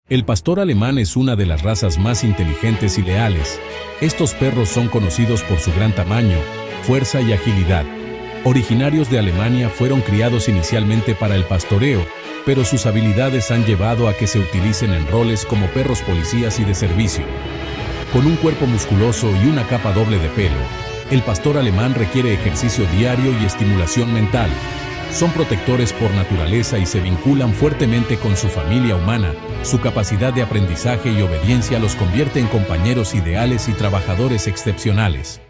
El pastor alemán es una de las razas más inteligentes y leales. Estos perros son conocidos por su gran tamaño, fuerza y agilidad. Originarios de Alemania, fueron criados inicialmente para el pastoreo, pero sus habilidades han llevado a que se utilicen en roles como perros policías y de servicio. Con un cuerpo musculoso y una capa doble de pelo, el pastor alemán requiere ejercicio diario y estimulación mental. Son protectores por naturaleza y se vinculan fuertemente con su familia humana. Su capacidad de aprendizaje y obediencia los convierte en compañeros ideales y trabajadores excepcionales.